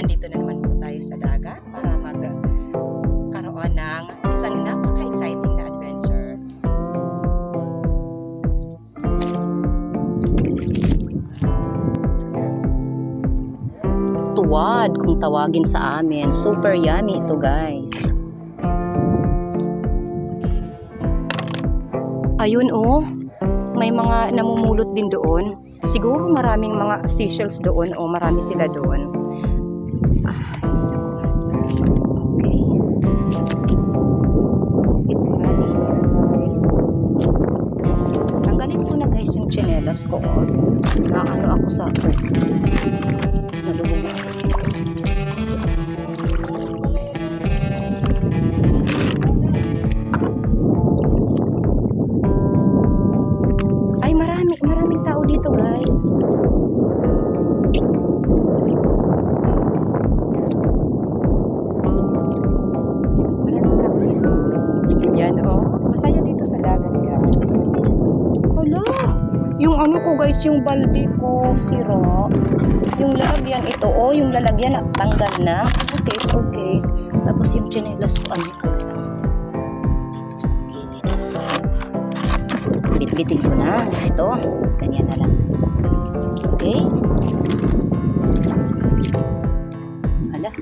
nandito na naman po tayo sa dagat para magkaroon ng isang napaka-exciting na adventure. Tuwad kung tawagin sa amin. Super yummy ito, guys. Ayun oh, may mga namumulot din doon. Siguro maraming mga seashells doon o marami sila doon. Okay. It's muddy here, guys. Tanggalin ko na guys yung tsinelas ko. Oh. Ano ako sa ako. Nalulung ako. So, ay maraming tao dito, guys. Yan oh, masaya dito sa dagat, guys. Hala, yung ano ko guys, yung balde ko sira. Yung lalagyan ito, oh, yung lalagyan tanggal na. Okay, it's okay. Tapos yung tsinelas ko, ano ko lang. Dito sa gilid. Bitbitin ko na. Ito, ganyan na lang. Okay. Hala.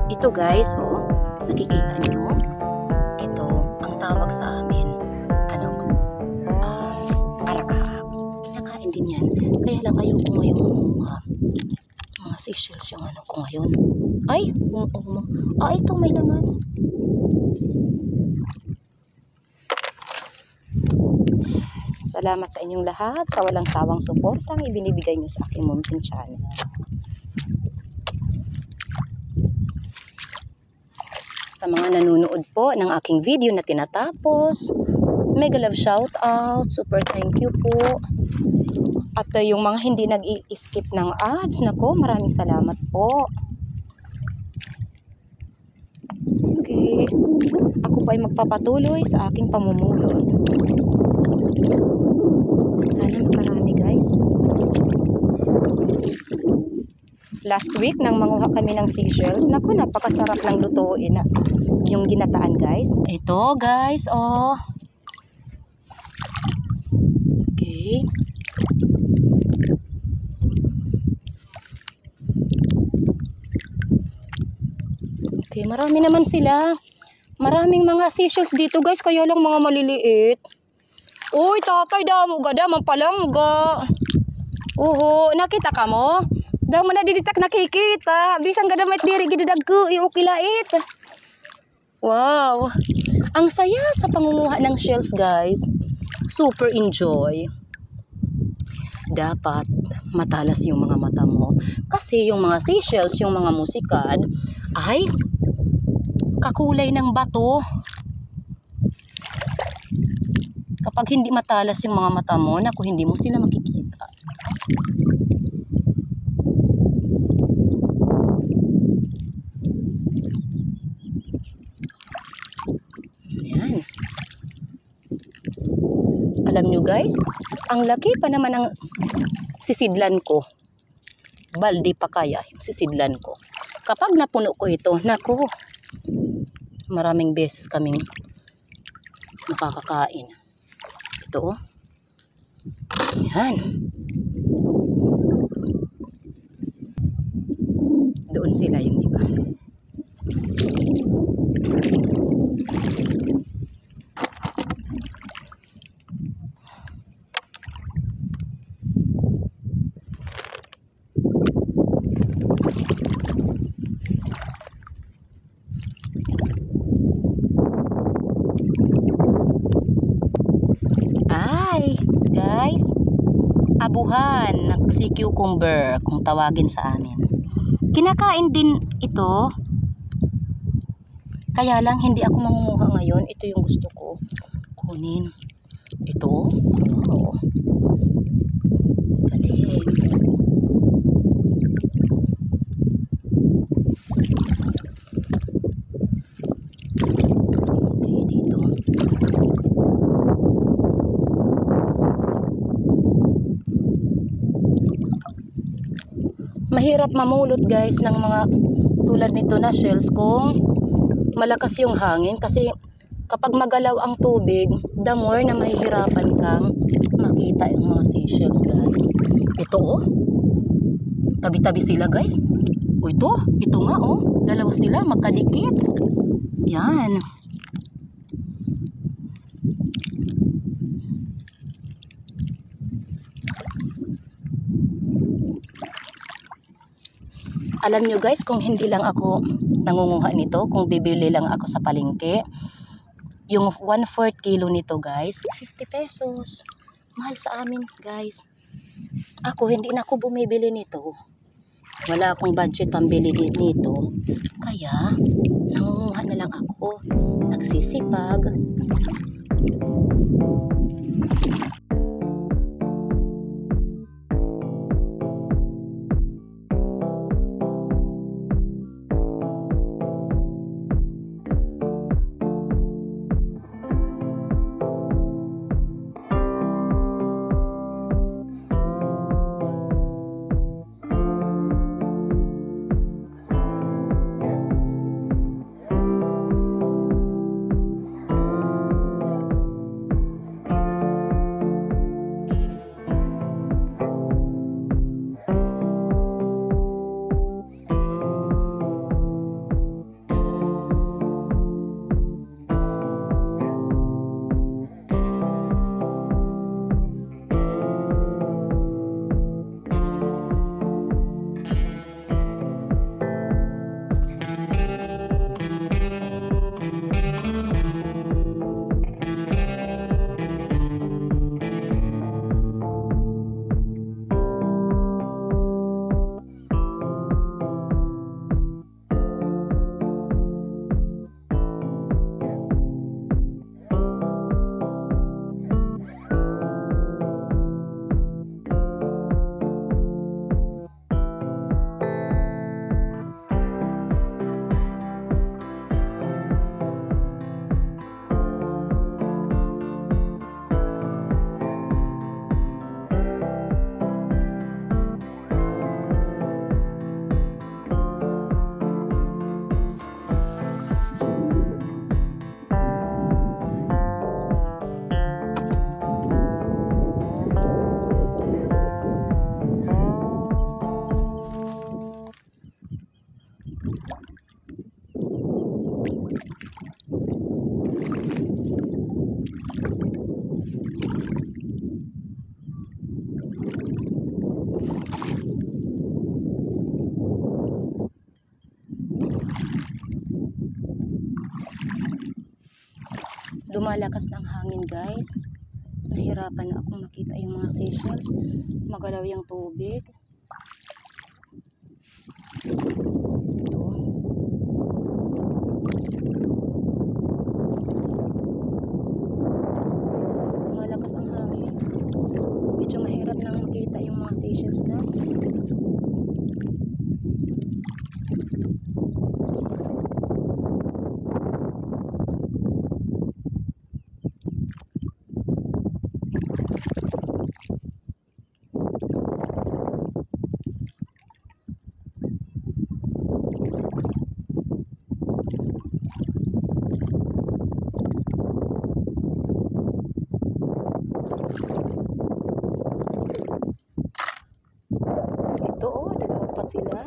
Ito guys, oh, nakikita niyo? Ito, ang tawag sa amin, arak-arak. Kinakain din yan. Kaya lang ayaw ko ngayon mga seashells yung ano ko ngayon. Ay, ito may laman. Salamat sa inyong lahat sa walang sawang suportang ibinibigay nyo sa aking munting channel. Sa mga nanonood po ng aking video na tinatapos, mega love shout out, super thank you po. At yung mga hindi nag-i-skip ng ads, nako, maraming salamat po. Okay, ako pa ay magpapatuloy sa aking pamumulot. Sana makarami guys. Last week nang manguha kami ng seashells, naku, napakasarap lang lutuin na yung ginataan guys. Ito guys, oh. Okay. Okay, marami naman sila. Maraming mga seashells dito guys, kaya lang mga maliliit. Uy, tatay, damo gada, mampalangga. Uho, nakita ka mo? Damo na diditak nakikita. Bisang gada may diri gidadag ko, iukilait. Wow. Ang saya sa pangunguha ng shells, guys. Super enjoy. Dapat matalas yung mga mata mo. Kasi yung mga seashells, yung mga musikad, ay kakulay ng bato. Kapag hindi matalas yung mga mata mo, naku, hindi mo sila makikita. Ayan. Alam nyo guys, ang laki pa naman ng sisidlan ko. Baldi pa kaya yung sisidlan ko. Kapag napuno ko ito, naku, maraming beses kaming makakakain. Ito oh. Yan. Doon sila yung iba. Ay, guys, abuhan ng sea cucumber kung tawagin sa amin. Kinakain din ito. Kaya lang hindi ako mangunguha ngayon. Ito yung gusto ko kunin. Ito. Oh. Galing. Okay, dito. mahirap mamulot guys ng mga tulad nito na shells kung malakas yung hangin, kasi kapag magalaw ang tubig, the more na mahihirapan kang makita yung mga seashells guys. Ito oh, tabi-tabi sila guys. O ito nga oh, dalawa sila magkadikit. Yan. Alam nyo guys, kung hindi lang ako nangunguha nito, kung bibili lang ako sa palengke, yung 1/4 kilo nito guys, 50 pesos. Mahal sa amin guys. Ako, hindi na ako bumibili nito. Wala akong budget pambili nito. Kaya, nangunguha na lang ako. Nagsisipag. Lumalakas ng hangin guys. Nahirapan na akong makita yung mga seashells. Magalaw yung tubig. Ito. Lumalakas ang hangin. Medyo mahirap nang makita yung mga seashells guys. Ito oh, dalawa pa sila.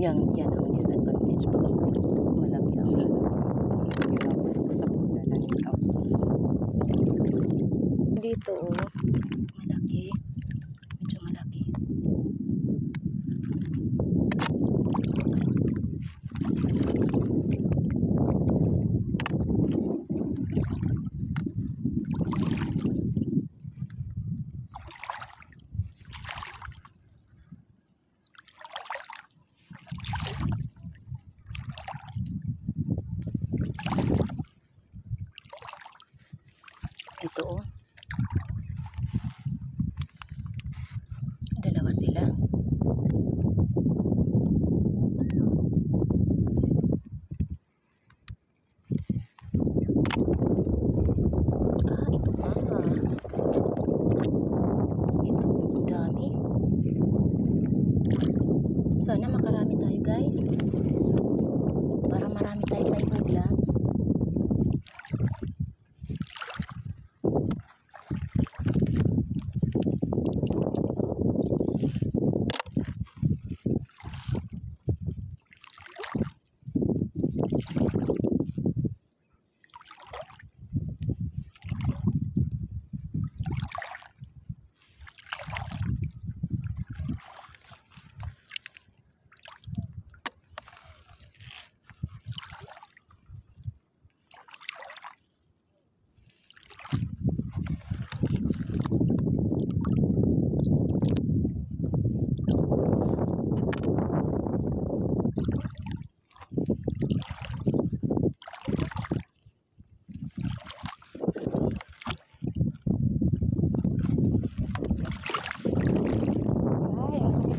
Yan ang disadvantage pag malaki ang sa paglalakaw. Dito oh, malaki. Medyo malaki. guys. Para marami tayong may ulam.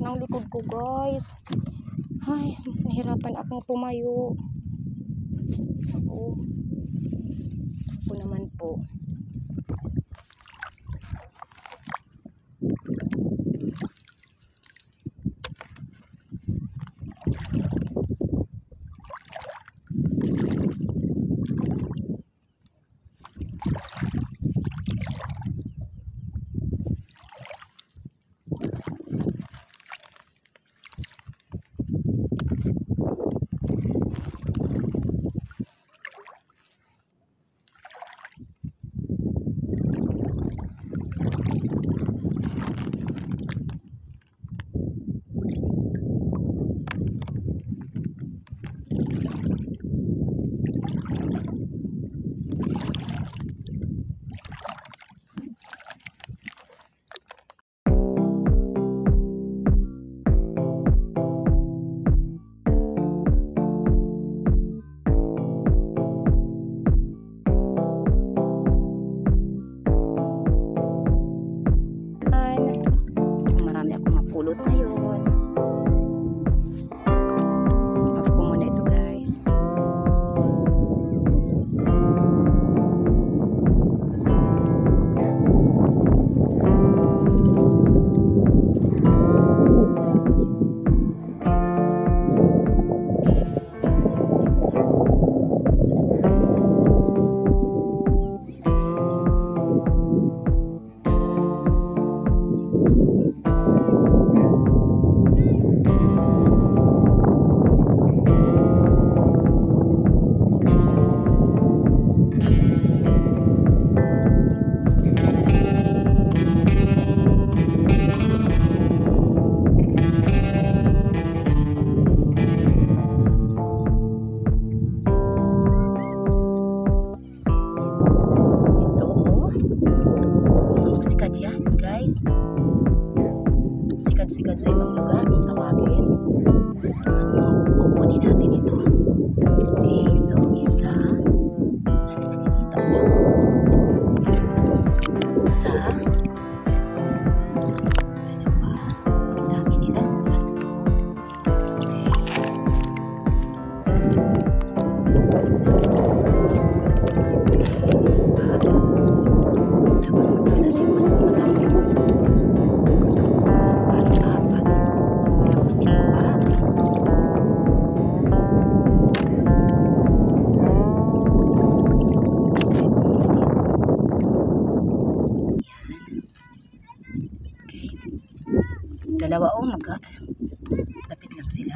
Ng likod ko guys. Ay, nahirapan akong tumayo. Ako naman po. Pulot na yun. Off ko muna ito guys. Sikat yan guys, sikat sa ibang lugar kung tawagin. At kukunin natin ito. Okay, so isa, saan na nakikita mo? Isa, dalawa, dami nila, tatlo. Dalawa lapit lang sila.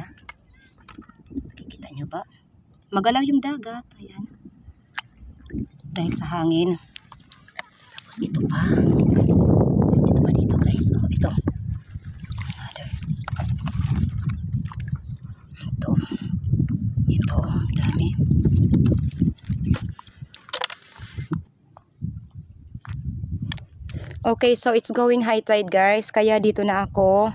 Nakikita nyo ba? Magalaw yung dagat. Ayan. Dahil sa hangin. Tapos ito pa. Ito pa dito guys. Oh, ito. Another. Ito. Ito. Dami. Okay, so it's going high tide guys. Kaya dito na ako.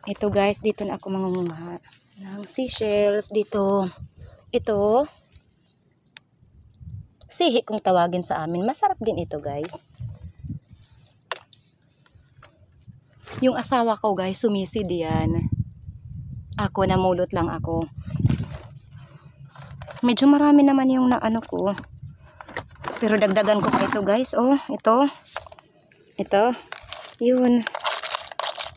Ito guys, dito na ako mangunguha ng seashells dito. Ito. Sihi kung tawagin sa amin. Masarap din ito guys. Yung asawa ko guys, sumisid yan. Ako, namulot lang ako. Medyo marami naman yung naano ko. Pero dagdagan ko pa ito guys. Oh, ito. Ito. Yun.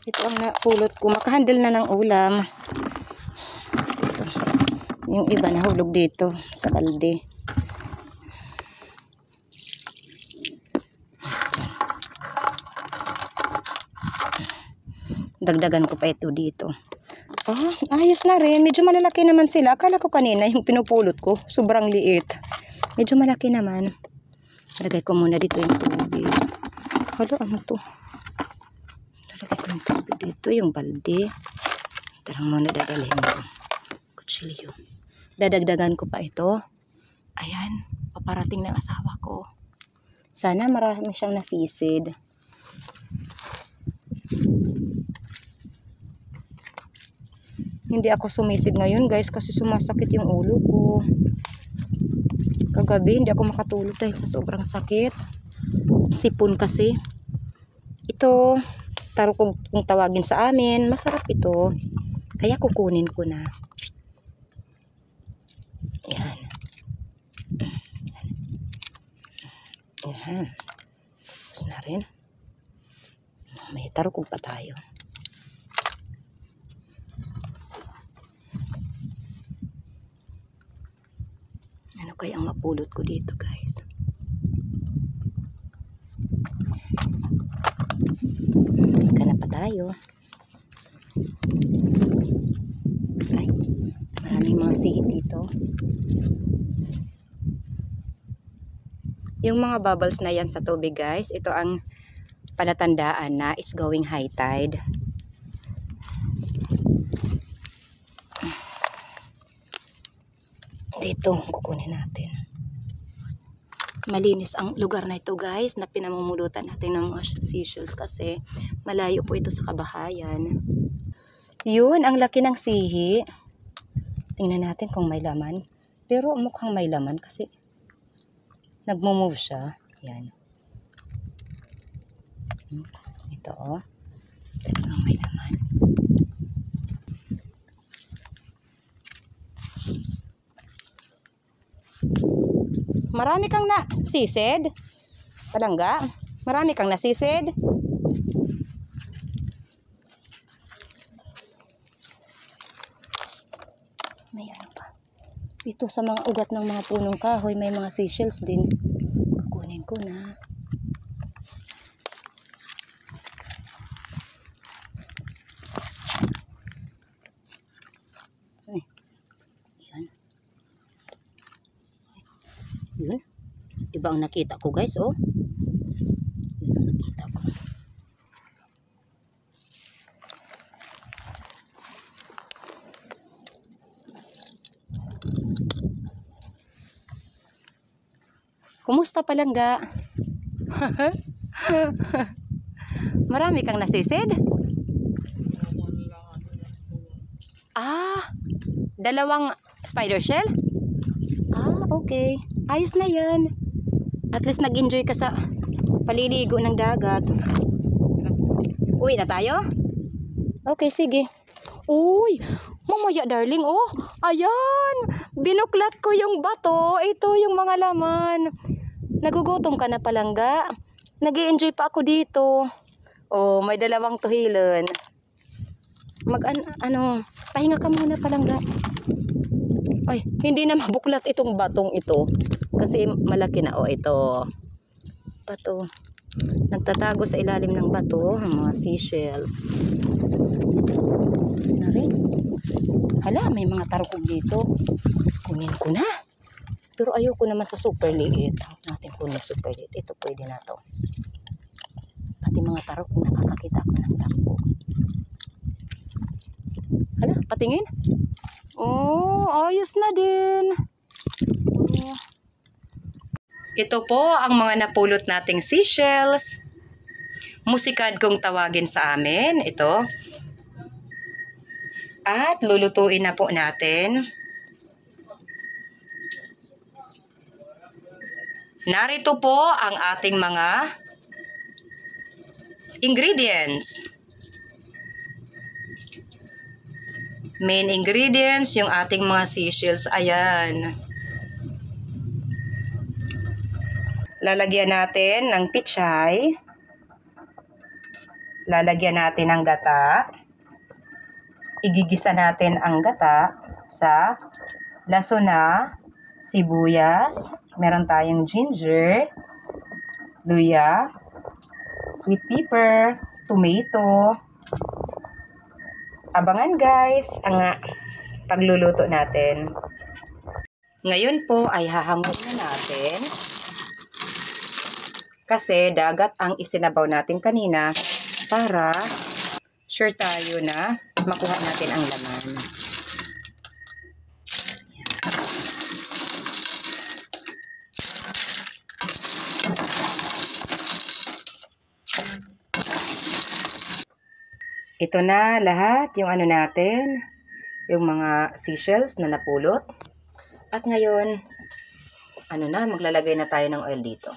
Ito ang napulot ko. Makahandle na ng ulam. Yung iba nahulog dito sa balde. Dagdagan ko pa ito dito. Ah, ayos na rin. Medyo malalaki naman sila. Akala ko kanina yung pinupulot ko, sobrang liit. Medyo malaki naman. Lagay ko muna dito yung tubig. Hala, ano to? Lagay ko yung tubig dito, yung balde. Tarang muna dadalhin ko. Kutsilyo. Dadagdagan ko pa ito. Ayan, paparating ng asawa ko. Sana marami siyang nasisid. Hindi ako sumisid ngayon guys kasi sumasakit yung ulo ko. Kagabi hindi ako makatulog dahil sa sobrang sakit. Sipon kasi. Ito, tarukog kung tawagin sa amin. Masarap ito. Kaya kukunin ko na. Yan. Yan. Tapos na rin. May tarukog pa tayo. Ano kaya ang mapulot ko dito guys? Ika na pa tayo. Ay, maraming mga sihip dito. Yung mga bubbles na yan sa tubig guys, ito ang palatandaan na it's going high tide. Dito, kukunin natin. Malinis ang lugar na ito guys, na pinamumulutan natin ng mga seashells kasi malayo po ito sa kabahayan. Yun, ang laki ng sihi. Tingnan natin kung may laman. Pero mukhang may laman kasi nagmo-move siya. Yan. Ito oh. Talagang may laman. Marami kang nasisid? Palangga? Marami kang nasisid? May ano pa? Dito sa mga ugat ng mga punong kahoy, may mga seashells din. Kukunin ko na. Ay. Yan. Yun. Diba ang nakita ko guys, oh? Yun ang nakita ko. Kumusta palangga? Marami kang nasisid? Ah, dalawang spider shell? Ah, okay. Ayos na yan. At least nag-enjoy ka sa paliligo ng dagat. Uwi na tayo? Okay, sige. Uy, mamaya darling, oh. Ayan, binuklat ko yung bato. Ito yung mga laman. Nagugutom ka na palangga. Nag-i-enjoy pa ako dito. Oh, may dalawang tuhilon. Pahinga ka muna palangga. Ay, hindi na mabuklat itong batong ito. Kasi malaki na, oh, ito. Bato. Nagtatago sa ilalim ng bato ang mga seashells. Tapos na rin. Hala, may mga tarukog dito. Kunin ko na. Pero ayoko naman sa super liit. Natin kunin super liit. Ito pwede na to. Pati mga tarukog, nakakakita ko ng tarukog. Hala, patingin. Oh, ayos na din. Oh. Ito po ang mga napulot nating seashells. Musikad kung tawagin sa amin. Ito. At lulutuin na po natin. Narito po ang ating mga ingredients. Main ingredients, yung ating mga seashells. Ayan. Lalagyan natin ng pichay. Lalagyan natin ng gata. Igigisa natin ang gata sa laso na, sibuyas, meron tayong ginger, luya, sweet pepper, tomato. Abangan guys ang pagluluto natin. Ngayon po ay hahanguin na natin kasi dagat ang isinabaw natin kanina para sure tayo na makuha natin ang laman. Ito na lahat yung ano natin, yung mga seashells na napulot. At ngayon, maglalagay na tayo ng oil dito.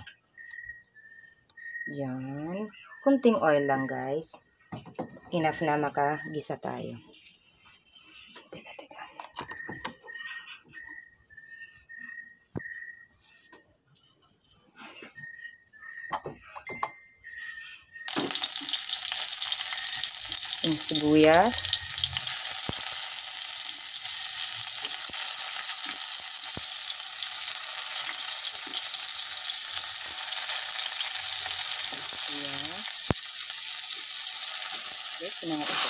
Yan. Kunting oil lang guys. Enough na makagisa tayo. Teka. Yung sibuyas. Ayan. Okay, sinangat ito.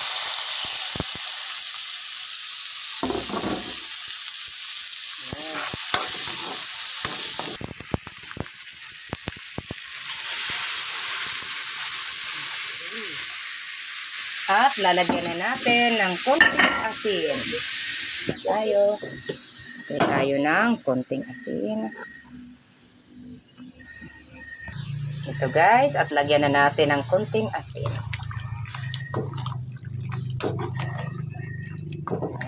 At lalagyan na natin ng konting asin. Tayo. Okay, tayo ng konting asin. Ito guys, at lagyan na natin ng konting asin.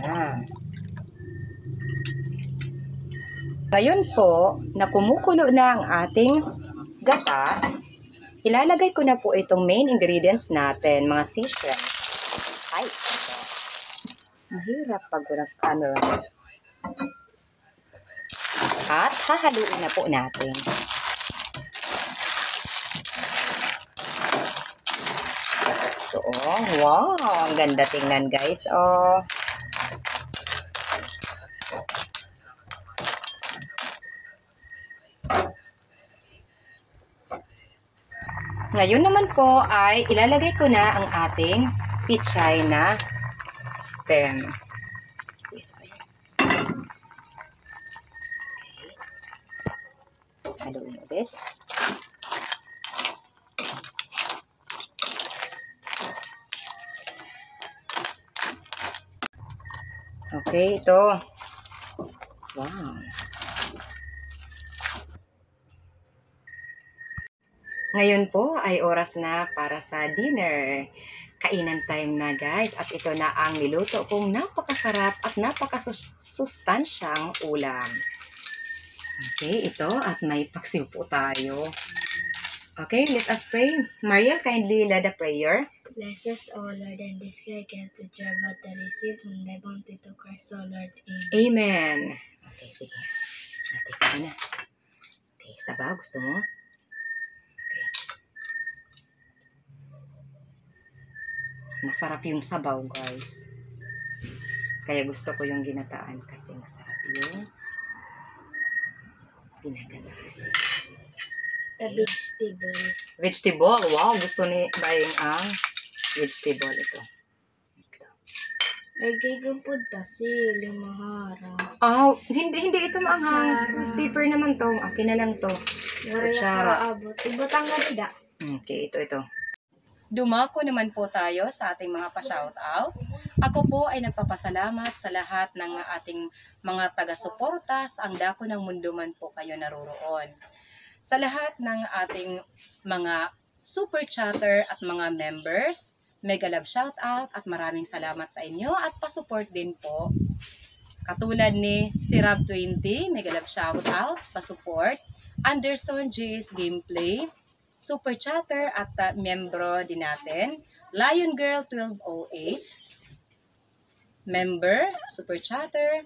Ayan. Ngayon po, na kumukulo na ang ating gata, ilalagay ko na po itong main ingredients natin, mga seashells. Ay, ito. Mahirap pag ano. At hahaluin na po natin. So, wow, ang ganda tingnan guys. Oh. Ngayon naman po ay ilalagay ko na ang ating pichay na stem. Haluin ulit. Okay, ito. Wow. Ngayon po ay oras na para sa dinner. Kainan time na guys. At ito na ang niluto kong napakasarap at napakasustansyang ulam. Okay, ito at may paksiw po tayo. Okay, let us pray. Mariel, kindly lead a prayer. Bless us, O Lord, and this great gift to joy but to receive from thy bounty to Christ, O Lord. Amen. Amen. Okay, sige. Natin ka na. Okay, sabaw. Gusto mo? Okay. Masarap yung sabaw, guys. Kaya gusto ko yung ginataan kasi masarap yung ginagataan. A vegetable. Vegetable. Wow, gusto ni Baying ang vegetable ito. Ay, gigapod ta si limahara. Hindi ito maanghang. Paper naman to. Akin na lang to. Kutsara. Ibutang nga sida. Okay, ito. Dumako naman po tayo sa ating mga pa-shoutout. Ako po ay nagpapasalamat sa lahat ng ating mga taga-suporta sa ang dako ng mundo man po kayo naroroon. Sa lahat ng ating mga super chatter at mga members, mega love shoutout at maraming salamat sa inyo at pa-support din po. Katulad ni si Rob20, mega love shoutout, pa-support. Anderson G's Gameplay, super chatter at membro din natin. Lion Girl 1208, member, super chatter.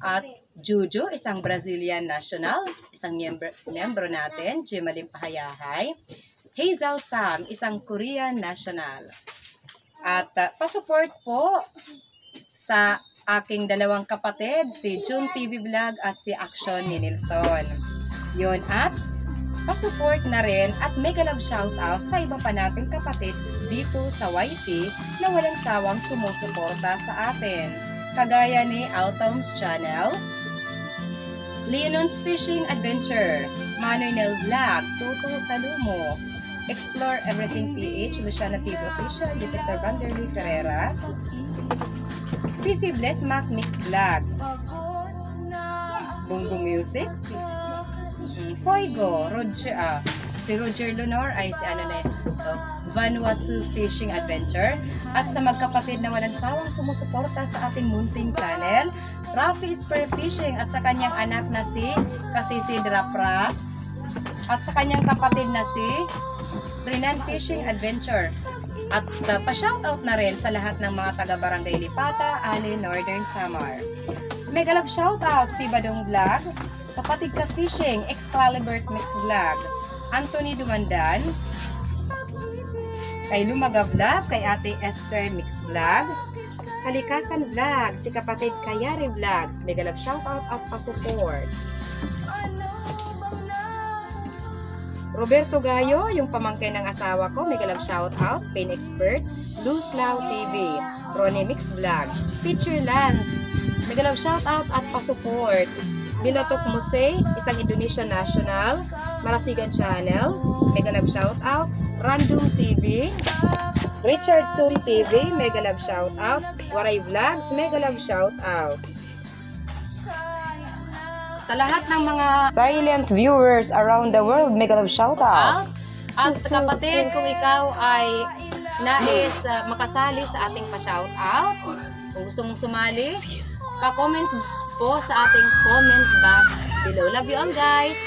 At Juju, isang Brazilian national, isang membro natin, Jimalim Pahayahay. Hazel Sam, isang Korean national. At pa-support po sa aking dalawang kapatid, si June TV Vlog at si Action ni Nilson. Yun, at pasupport na rin at mega love shoutout sa iba pa nating kapatid dito sa YT na walang sawang sumusuporta sa atin. Kagaya ni Autumn's Channel, Leonon's Fishing Adventure, Manoy Nel Vlog, Tuto Talumo, Explore Everything PH, Luciana TV Official, Detector Vanderly Ferreira, CC Bless Mac Mix Vlog, Bungo Music, Foigo, si Roger Lunor ay si ano na ito, Vanuatu Fishing Adventure, at sa magkapatid na walang sawang sumusuporta sa ating munting channel, Rafi Spear Fishing at sa kanyang anak na si Kasisi Draprap, at sa kanyang kapatid na si Renan Fishing Adventure. At pa-shoutout na rin sa lahat ng mga taga-barangay Lipata, Ali, Northern Samar. Mega love shoutout si Badong Vlog, Kapatid Ka Fishing, Excalibur Mixed Vlog, Anthony Dumandan, kay Lumaga Vlog, kay Ate Esther Mixed Vlog, Kalikasan Vlog, si Kapatid Kayari Vlogs, mega love shoutout at pa-support. Roberto Gayo, yung pamangkin ng asawa ko, mega love shoutout, Pain Expert, Luz Lau TV, Ronnie Mix Vlog, Teacher Lance, mega love shoutout at pa-support. Bilatok Musay, isang Indonesian national, Marasigan Channel, mega love shoutout, Random TV, Richard Soul TV, mega love shoutout, Waray Vlogs, mega love shoutout. Sa lahat ng mga silent viewers around the world, mega love shoutout. At kapatid, kung ikaw ay nais makasali sa ating pa-shoutout, kung gusto mong sumali, pa-comment po sa ating comment box below. Love you all guys!